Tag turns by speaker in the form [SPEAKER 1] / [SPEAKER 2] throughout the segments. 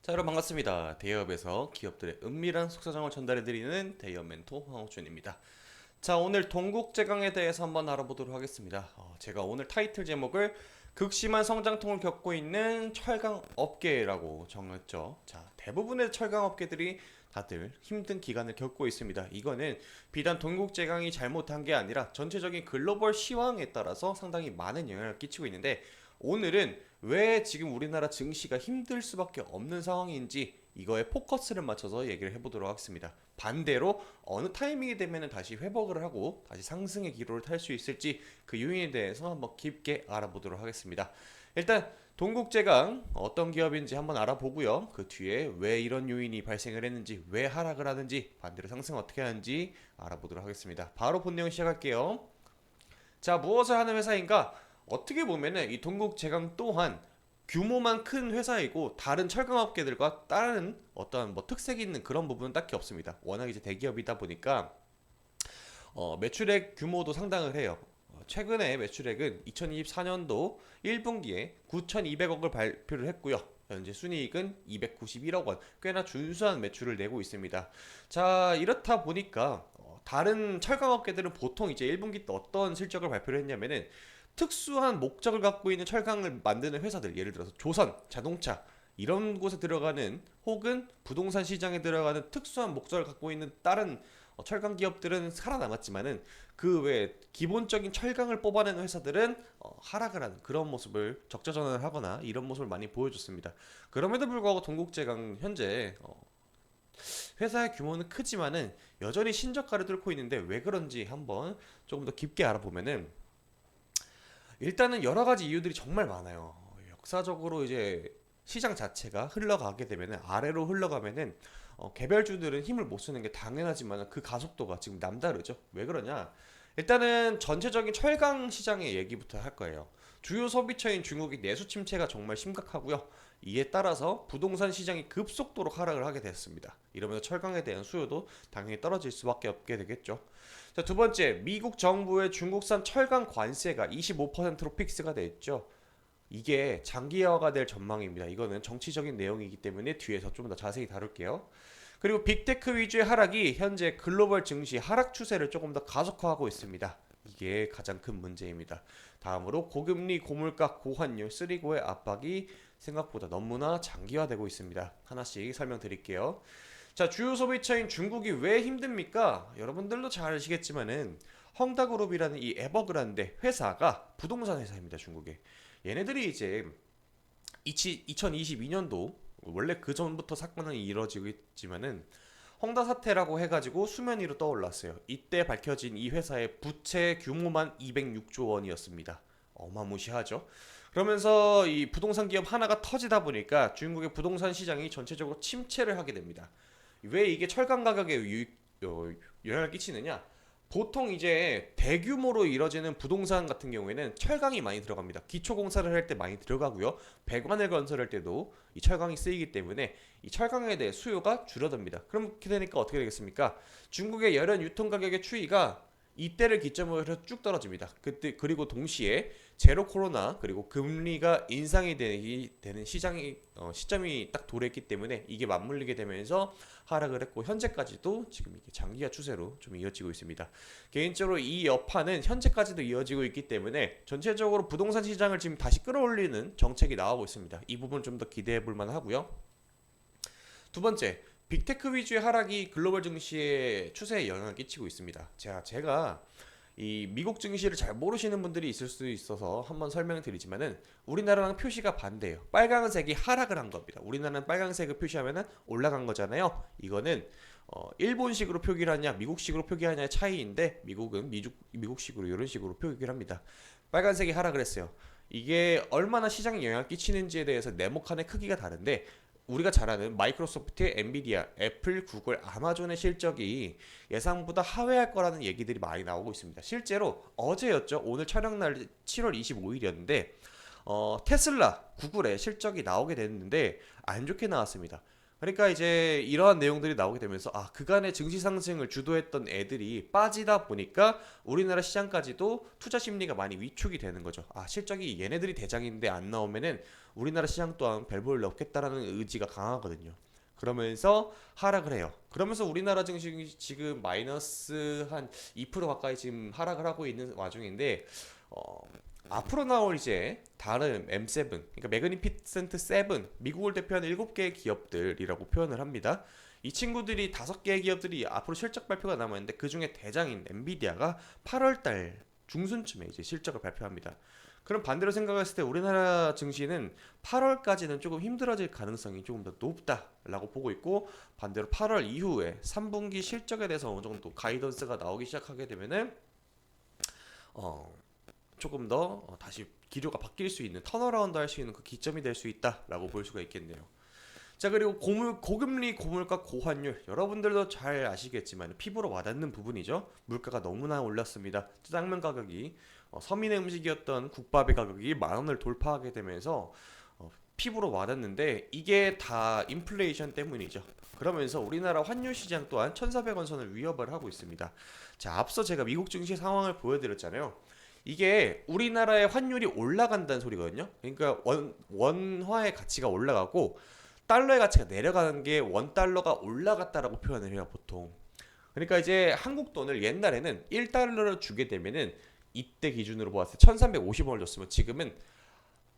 [SPEAKER 1] 자, 여러분 반갑습니다. 대기업에서 기업들의 은밀한 속사정을 전달해드리는 대기업 멘토 황호준입니다. 자, 오늘 동국제강에 대해서 한번 알아보도록 하겠습니다. 제가 오늘 타이틀 제목을 극심한 성장통을 겪고 있는 철강 업계라고 정했죠. 자, 대부분의 철강 업계들이 다들 힘든 기간을 겪고 있습니다. 이거는 비단 동국제강이 잘못한 게 아니라 전체적인 글로벌 시황에 따라서 상당히 많은 영향을 끼치고 있는데, 오늘은 왜 지금 우리나라 증시가 힘들 수밖에 없는 상황인지 이거에 포커스를 맞춰서 얘기를 해보도록 하겠습니다. 반대로 어느 타이밍이 되면 다시 회복을 하고 다시 상승의 기로를 탈 수 있을지 그 요인에 대해서 한번 깊게 알아보도록 하겠습니다. 일단 동국제강 어떤 기업인지 한번 알아보고요. 그 뒤에 왜 이런 요인이 발생을 했는지, 왜 하락을 하는지, 반대로 상승 어떻게 하는지 알아보도록 하겠습니다. 바로 본 내용 시작할게요. 자, 무엇을 하는 회사인가? 어떻게 보면은 이 동국제강 또한 규모만 큰 회사이고 다른 철강업계들과 다른 어떤 뭐 특색이 있는 그런 부분은 딱히 없습니다. 워낙 이제 대기업이다 보니까 매출액 규모도 상당을 해요. 최근에 매출액은 2024년도 1분기에 9,200억을 발표를 했고요. 현재 순이익은 291억 원, 꽤나 준수한 매출을 내고 있습니다. 자, 이렇다 보니까 다른 철강업계들은 보통 이제 1분기 때 어떤 실적을 발표를 했냐면은 특수한 목적을 갖고 있는 철강을 만드는 회사들, 예를 들어서 조선, 자동차 이런 곳에 들어가는, 혹은 부동산 시장에 들어가는 특수한 목적을 갖고 있는 다른 철강 기업들은 살아남았지만은 그 외에 기본적인 철강을 뽑아내는 회사들은 하락을 하는 그런 모습을 적자전환을 하거나 이런 모습을 많이 보여줬습니다. 그럼에도 불구하고 동국제강 현재 회사의 규모는 크지만은 여전히 신저가를 뚫고 있는데 왜 그런지 한번 조금 더 깊게 알아보면은, 일단은 여러 가지 이유들이 정말 많아요. 역사적으로 이제 시장 자체가 흘러가게 되면은, 아래로 흘러가면은 개별주들은 힘을 못 쓰는 게 당연하지만 그 가속도가 지금 남다르죠. 왜 그러냐? 일단은 전체적인 철강 시장의 얘기부터 할 거예요. 주요 소비처인 중국의 내수 침체가 정말 심각하고요. 이에 따라서 부동산 시장이 급속도로 하락을 하게 됐습니다. 이러면서 철강에 대한 수요도 당연히 떨어질 수밖에 없게 되겠죠. 자, 두 번째, 미국 정부의 중국산 철강 관세가 25%로 픽스가 됐죠. 이게 장기화가 될 전망입니다. 이거는 정치적인 내용이기 때문에 뒤에서 좀 더 자세히 다룰게요. 그리고 빅테크 위주의 하락이 현재 글로벌 증시 하락 추세를 조금 더 가속화하고 있습니다. 이게 가장 큰 문제입니다. 다음으로 고금리, 고물가, 고환율, 쓰리고의 압박이 생각보다 너무나 장기화되고 있습니다. 하나씩 설명드릴게요. 자, 주요 소비처인 중국이 왜 힘듭니까? 여러분들도 잘 아시겠지만은 헝다그룹이라는 이 에버그란데 회사가 부동산 회사입니다. 중국에. 얘네들이 이제 2022년도, 원래 그 전부터 사건은 이루어지고 있지만은 헝다 사태라고 해가지고 수면 위로 떠올랐어요. 이때 밝혀진 이 회사의 부채 규모만 206조 원이었습니다. 어마무시하죠. 그러면서 이 부동산 기업 하나가 터지다 보니까 중국의 부동산 시장이 전체적으로 침체를 하게 됩니다. 왜 이게 철강 가격에 영향을 끼치느냐? 보통 이제 대규모로 이뤄지는 부동산 같은 경우에는 철강이 많이 들어갑니다. 기초 공사를 할 때 많이 들어가고요. 배관을 건설할 때도 이 철강이 쓰이기 때문에 이 철강에 대해 수요가 줄어듭니다. 그렇게 되니까 어떻게 되겠습니까? 중국의 열연 유통 가격의 추이가 이때를 기점으로 해서 쭉 떨어집니다. 그때, 그리고 동시에 제로 코로나, 그리고 금리가 인상이 되는 시점이 딱 도래했기 때문에 이게 맞물리게 되면서 하락을 했고, 현재까지도 지금 이게 장기화 추세로 좀 이어지고 있습니다. 개인적으로 이 여파는 현재까지도 이어지고 있기 때문에 전체적으로 부동산 시장을 지금 다시 끌어올리는 정책이 나오고 있습니다. 이 부분 좀 더 기대해 볼 만하고요. 두 번째, 빅테크 위주의 하락이 글로벌 증시의 추세에 영향을 끼치고 있습니다. 제가 이 미국 증시를 잘 모르시는 분들이 있을 수 있어서 한번 설명을 드리지만은, 우리나라랑 표시가 반대예요. 빨강색이 하락을 한 겁니다. 우리나라는 빨강색을 표시하면은 올라간 거잖아요. 이거는 일본식으로 표기를 하냐 미국식으로 표기하냐의 차이인데, 미국은 미국식으로 이런 식으로 표기를 합니다. 빨간색이 하락을 했어요. 이게 얼마나 시장에 영향을 끼치는지에 대해서 네모칸의 크기가 다른데, 우리가 잘 아는 마이크로소프트, 엔비디아, 애플, 구글, 아마존의 실적이 예상보다 하회할 거라는 얘기들이 많이 나오고 있습니다. 실제로 어제였죠. 오늘 촬영날 7월 25일이었는데 테슬라, 구글의 실적이 나오게 됐는데 안 좋게 나왔습니다. 그러니까 이제 이러한 내용들이 나오게 되면서 그간의 증시 상승을 주도했던 애들이 빠지다 보니까 우리나라 시장까지도 투자 심리가 많이 위축이 되는 거죠. 실적이 얘네들이 대장인데 안 나오면은 우리나라 시장 또한 별 볼일 없겠다라는 의지가 강하거든요. 그러면서 하락을 해요. 그러면서 우리나라 증시 지금 마이너스 한 2% 가까이 지금 하락을 하고 있는 와중인데 어, 앞으로 나올 이제 다른 M7, 그러니까 매그니피센트 7, 미국을 대표하는 7개의 기업들이라고 표현을 합니다. 이 친구들이 5개의 기업들이 앞으로 실적 발표가 남았는데 그 중에 대장인 엔비디아가 8월달 중순쯤에 이제 실적을 발표합니다. 그럼 반대로 생각했을 때 우리나라 증시는 8월까지는 조금 힘들어질 가능성이 조금 더 높다라고 보고 있고, 반대로 8월 이후에 3분기 실적에 대해서 어느 정도 가이던스가 나오기 시작하게 되면은 어, 조금 더 다시 기류가 바뀔 수 있는, 턴어라운드 할 수 있는 그 기점이 될 수 있다라고 볼 수가 있겠네요. 자, 그리고 고금리, 고물가, 고환율, 여러분들도 잘 아시겠지만 피부로 와닿는 부분이죠. 물가가 너무나 올랐습니다. 짜장면 가격이 서민의 음식이었던 국밥의 가격이 10,000원을 돌파하게 되면서 피부로 와닿는데 이게 다 인플레이션 때문이죠. 그러면서 우리나라 환율 시장 또한 1,400원 선을 위협을 하고 있습니다. 자, 앞서 제가 미국 증시 상황을 보여드렸잖아요. 이게 우리나라의 환율이 올라간다는 소리거든요. 그러니까 원화의 가치가 올라가고 달러의 가치가 내려가는 게 원달러가 올라갔다라고 표현을 해요, 보통. 그러니까 이제 한국 돈을 옛날에는 1달러를 주게 되면은 이때 기준으로 보았을 때 1,350원을 줬으면 지금은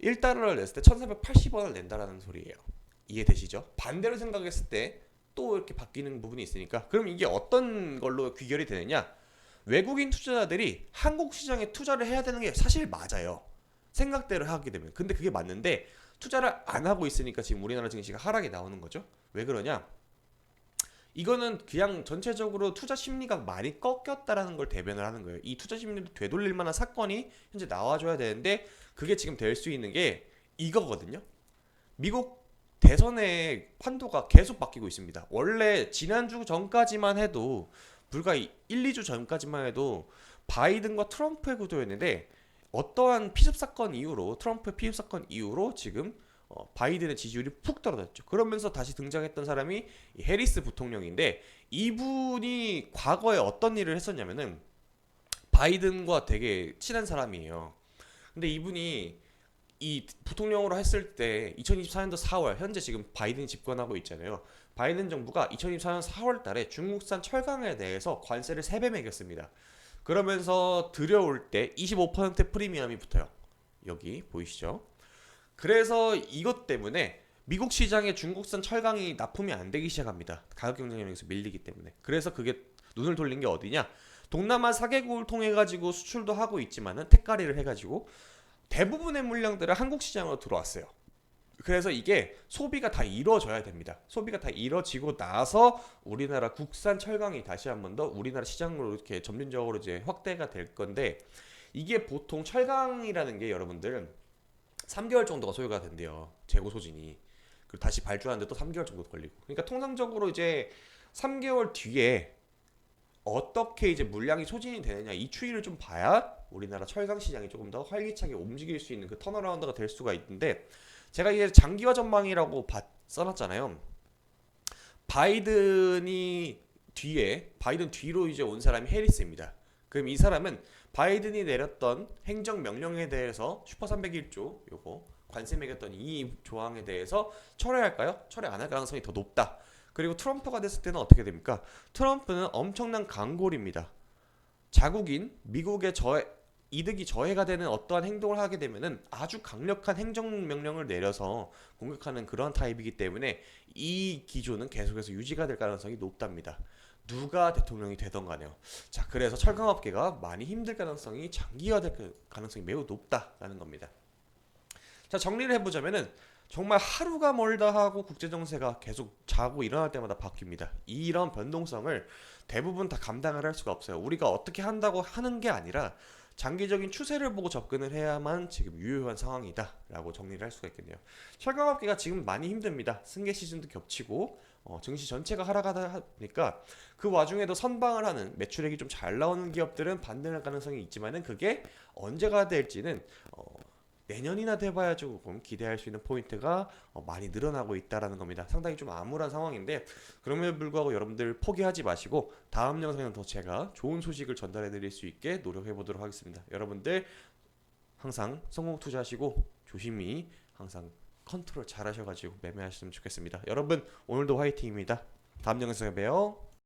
[SPEAKER 1] 1달러를 냈을 때 1,380원을 낸다라는 소리예요. 이해되시죠? 반대로 생각했을 때 또 이렇게 바뀌는 부분이 있으니까, 그럼 이게 어떤 걸로 귀결이 되느냐? 외국인 투자자들이 한국 시장에 투자를 해야 되는 게 사실 맞아요. 생각대로 하게 되면. 근데 그게 맞는데 투자를 안 하고 있으니까 지금 우리나라 증시가 하락이 나오는 거죠. 왜 그러냐? 이거는 그냥 전체적으로 투자 심리가 많이 꺾였다라는 걸 대변을 하는 거예요. 이 투자 심리를 되돌릴 만한 사건이 현재 나와줘야 되는데 그게 지금 될 수 있는 게 이거거든요. 미국 대선의 판도가 계속 바뀌고 있습니다. 원래 지난주 전까지만 해도, 불과 1, 2주 전까지만 해도 바이든과 트럼프의 구도였는데, 어떠한 피습 사건 이후로, 트럼프의 피습 사건 이후로 지금 바이든의 지지율이 푹 떨어졌죠. 그러면서 다시 등장했던 사람이 이 해리스 부통령인데, 이분이 과거에 어떤 일을 했었냐면은 바이든과 되게 친한 사람이에요. 근데 이분이 이 부통령으로 했을 때 2024년도 4월, 현재 지금 바이든이 집권하고 있잖아요. 바이든 정부가 2024년 4월 달에 중국산 철강에 대해서 관세를 3배 매겼습니다. 그러면서 들여올 때 25% 프리미엄이 붙어요. 여기 보이시죠? 그래서 이것 때문에 미국 시장에 중국산 철강이 납품이 안 되기 시작합니다. 가격 경쟁력에서 밀리기 때문에. 그래서 그게 눈을 돌린 게 어디냐? 동남아 4개국을 통해 가지고 수출도 하고 있지만은 택가리를 해 가지고 대부분의 물량들은 한국 시장으로 들어왔어요. 그래서 이게 소비가 다 이루어져야 됩니다. 소비가 다 이루어지고 나서 우리나라 국산 철강이 다시 한 번 더 우리나라 시장으로 이렇게 점진적으로 이제 확대가 될 건데, 이게 보통 철강이라는 게 여러분들 3개월 정도가 소요가 된대요. 재고 소진이. 그리고 다시 발주하는데 또 3개월 정도 걸리고. 그러니까 통상적으로 이제 3개월 뒤에 어떻게 이제 물량이 소진이 되느냐, 이 추이를 좀 봐야 우리나라 철강 시장이 조금 더 활기차게 움직일 수 있는 그 턴어라운드가 될 수가 있는데, 제가 이게 장기화 전망이라고 써놨잖아요. 바이든 뒤로 이제 온 사람이 해리스입니다. 그럼 이 사람은 바이든이 내렸던 행정 명령에 대해서 슈퍼 301조 요거 관세 매겼던 이 조항에 대해서 철회할까요? 철회 안 할 가능성이 더 높다. 그리고 트럼프가 됐을 때는 어떻게 됩니까? 트럼프는 엄청난 강골입니다. 자국인 미국의 이득이 저해가 되는 어떠한 행동을 하게 되면은 아주 강력한 행정명령을 내려서 공격하는 그런 타입이기 때문에 이 기조는 계속해서 유지가 될 가능성이 높답니다. 누가 대통령이 되던 간에요. 자, 그래서 철강업계가 많이 힘들 가능성이, 장기화될 가능성이 매우 높다라는 겁니다. 자, 정리를 해보자면은 정말 하루가 멀다 하고 국제정세가 계속 자고 일어날 때마다 바뀝니다. 이런 변동성을 대부분 다 감당을 할 수가 없어요. 우리가 어떻게 한다고 하는 게 아니라 장기적인 추세를 보고 접근을 해야만 지금 유효한 상황이다 라고 정리를 할 수가 있겠네요. 철강업계가 지금 많이 힘듭니다. 승계 시즌도 겹치고 증시 전체가 하락하다 보니까 그 와중에도 선방을 하는, 매출액이 좀 잘 나오는 기업들은 반등할 가능성이 있지만은 그게 언제가 될지는 내년이나 돼봐야 조금 기대할 수 있는 포인트가 많이 늘어나고 있다라는 겁니다. 상당히 좀 암울한 상황인데 그럼에도 불구하고 여러분들 포기하지 마시고 다음 영상에는 더 제가 좋은 소식을 전달해 드릴 수 있게 노력해 보도록 하겠습니다. 여러분들 항상 성공 투자하시고 조심히 항상 컨트롤 잘 하셔가지고 매매하시면 좋겠습니다. 여러분 오늘도 화이팅입니다. 다음 영상에 봬요.